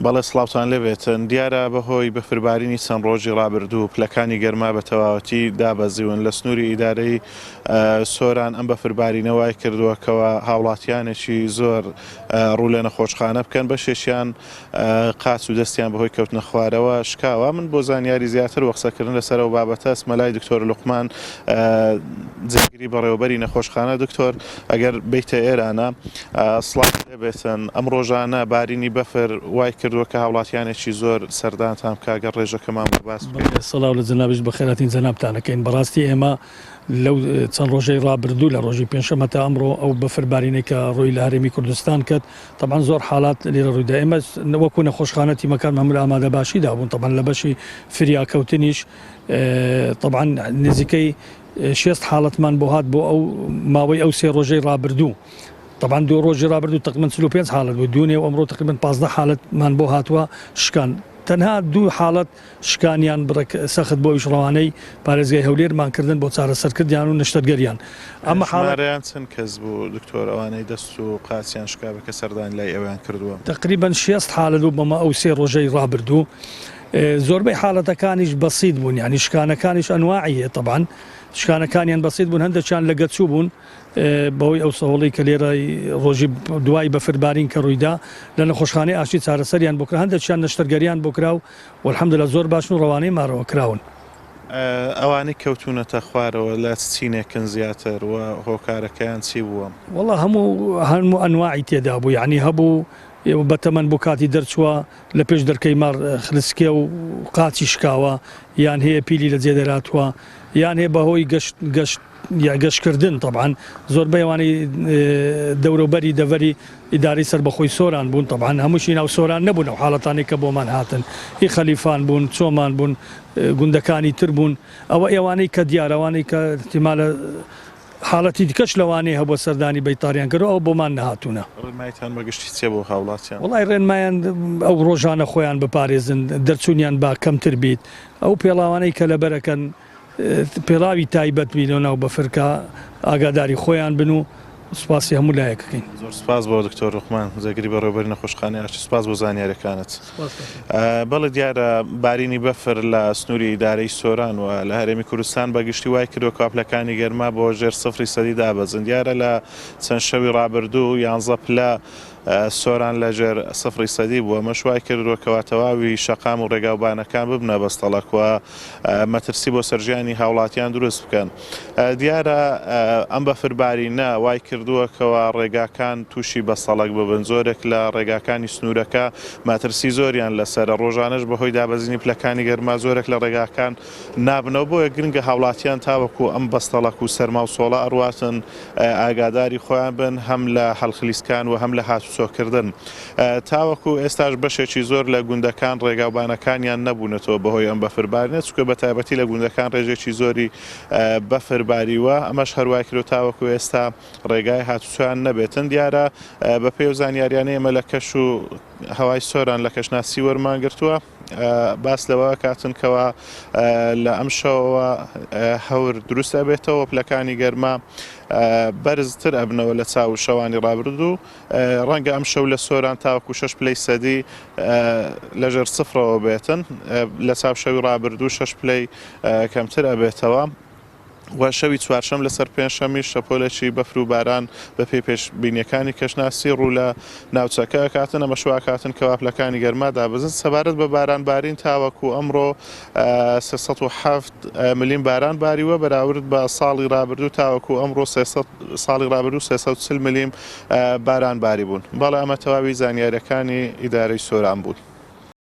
بەڵێ سڵاوتان لەبێتن دیارە بەهۆی بەفربارینی چەند ڕۆژی ڕابردوو پلەکانی گەرما بە تەواوەتی دابەزیون لە سنووری ئیدارەی سۆران ئەم بەفربارینەوەی کردووەکەوە هاوڵاتیانێکی زۆر ڕوو لە نەخۆشخانە بکەن بەشێشیان قاچ و دەستیان بەهۆی کەوتنە خوارەوە شکاوە. من بۆ زانیاری زیاتر و قسەکردن لەسەرەوە بابەتە ئەسمەلای دکتۆر لوقمان جێگیری بەڕێوەبەری نەخۆشخانە. دکتۆر ئەگەر بیتە ئێرانە سڵاو لەبێتن ئەم ڕۆژانە بارینی بەفر وای کردووە کە هاوڵاتیانێکی زۆر سەردانتان کاگەر ڕێژەکەمان باس سەڵاو لە جەنابش بەخێراتین جەنابتانەکەین. بەڕاستی ئێمە لەو چەند ڕۆژەی ڕابردوو لە ڕۆژی پێنجشەممە تا ئەمڕۆ ئەو بەفربارینەی کە ڕۆی لە هەرێمی کوردستان کرد طبعاً زۆر حالات لێرە ڕوویدا. ئێمە وەکو نەخۆشخانە تیمەکان هەموو لە ئامادە باشیدا بوون طبعاً لە بەشی فریاکەوتنیش طبعاً نزیکەی 6 حاڵەتمان بۆ هات بۆ ئەو ماوەی ئەو 3 ڕۆژەی ڕابردوو. طبعاً 2 ڕۆژی ڕابردوو تقریباً 35 حالت بوو دوونێ و ئەمڕۆ تقریباً 15 حالتمان بۆ هاتووە شکان. تەنها 2 حاڵەت شکانیان سەخت بۆ ویشڕەوانەی پارێزگای هەولێرمان کردن بۆ چارەسەرکردیان و نەشتەرگەریان. ئەمە حاڵەیان چەند کەس بوو دکتۆر ئەوانەی دەست و قاچیان شکا بکە سەردانی لای ئەویان کردووە؟ تقریباً 6 حالت بوو بەمە ئەو 3 ڕۆژەی ڕابردوو. زۆربەی حاڵەتەکانیش بەسیط بوون، یعنی شکانەکانیش ئەنواعیە طبعاً شکانەکانیان بەسیط بوون، هەندێکیان لە گەچوو بوون بەوەی ئەو سەوڵی کە لێرە ڕۆژی دوای بەفربارین کە ڕوویدا لە نەخۆشخانەی ئاشتی چارەسەریان بۆ کرا، هەندێکیان نەشتەرگەریان بۆ کراو و الحەمدولillah زۆر باشن و ڕەوانەی مارەوە کراون. ئەوانەی کەوتونەتە خوارەوە لە چینێکن زیاتر و هۆکارەکەیان چی بووە؟ وەڵا هەموو ئەنواعی تێدا بوو، یعنی هەبوو بەتەمەەن بۆ کاتی دەرچووە لە پێش دەرکەی مار خلسکێ و قاچی شکاوە، یان هەیە پیلی لە جێدەراتوە، یان هەیە بەهۆی گەشتکردن. طبعاً زۆر بەیوانی دەوروبەری دەڤەری ئیداری سەربەخۆی سۆران بوون، طبعاً هەمووشی ناو سۆران نەبوون ئەو حاڵەتانی کە بۆمان هاتن، هی خەلیفان بوون، چۆمان بوون، گوندەکانی تر بوون. ئەوە ئێوانەی کە دیارەوانەی کە احتیمالە حاڵەتی دیکەش لەوانەیە هەبوو سەردانی بەیتاریان کردو ئەو بۆمان نەهاتوونە. ڕێنمایتان بەگشتی چێ بۆ هاوڵاتیان؟ وڵای ڕێنمایان ئەو ڕۆژانە خۆیان بپارێزن، دەرچوونیان با کەمتر بیت، ئەو پێڵاوانەی کە لەبەرەکەن پێڵاوی تایبەت بینەوە ناو بەفرکە ئاگاداری خۆیان بن و سوپاسی هەموو لایەکەکەین. زۆر سپاس بۆ دکتۆر ڕوقمان جێگیری بەڕێوەبەری نەخۆشخانەی ئاشتی. سپاس بۆ زانیاریەکانت. بەڵێ دیارە بارینی بەفر لە سنووری ئیدارەی سۆران و لە هەرێمی کوردستان بەگشتی وای کردووە کاپلەکانی گەرما بۆ ژێر 0% دابەزن. دیارە لە چەند شەوی ڕابردوو 11 پلە سۆران لەژێر 0% بووە. مەشوای کردووە کەواتەواوی شەقام و ڕێگاوبانەکان ببنە بەستەڵەکوە مەترسی بۆ سەرژیانی هاوڵاتیان دروست بکەن. دیارە ئەم بەفربارینە وای کردووە کەوا ڕێگاکان تووشی بەستەڵک ببن. زۆرێک لە ڕێگاکانی سنوورەکە مەترسی زۆریان لەسەرە، ڕۆژانەش بەهۆی دابەزینی پلەکانی گەرما زۆرێک لە ڕێگاکان نابنەوە. بۆیە گرنگە هاوڵاتیان تاوەکو ئەم بەستەڵک و سەرما و سۆڵە ئەڕواتن ئاگاداری خۆیان بن هەم لە هەڵخلیسکان و هەم لە هاتوچۆکردن. تاوەکو ئێستاش بەشێکی زۆر لە گوندەکان ڕێگاوبانەکانیان نەبوونەتەوە بەهۆی ئەم بەفربارینە، چونکە بە تایبەتی لە گوندەکان ڕێژێکی زۆری بەفرباریوە. ئەمەش هەروای کرۆ تاوەکو ئێستا ڕێگای هاتوچۆیان نەبێتن. دیارە بە پێی و زانیاریانەی ئێمە لە کەش و هەوای سۆران لە کەشناسی وەرمانگرتووە باس لەوە کاتنکەوە لە ئەم شەوەوە هەور دروستە بێتەوە پلەکانی گەرما بەرزتر ئەبنەوە لە چاو شەوانی ڕابردوو. ڕەنگە ئەم شەو لە سۆران تاوەکو 6 پلەی سەدی لەژێر 0ەوە بێتن، لە چاو شەوی ڕابردوو 6 پلەی کەمتر ئەبێتەوە. و شەوی چوارشەم لەسەر پێنجشەمی شەپۆلێکی بەفر و باران بە پێی پێشبینیەکانی کەشناسی ڕوو لە ناوچەکە کاتن ئەمە شوا کاتن کەواپلەکانی گەرما دابەزن. سەبارەت بە باران تاوەکو ئەمڕۆ 307 ملیم باران باریوە بەراورد بە ساڵی ڕابردوو تاوەکو ئەمڕۆ ساڵی ڕابردوو 340 ملیم باران باری بوون. بەڵام ئەمە تەواوی زانیاریەکانی ئیدارەی سۆران بوون.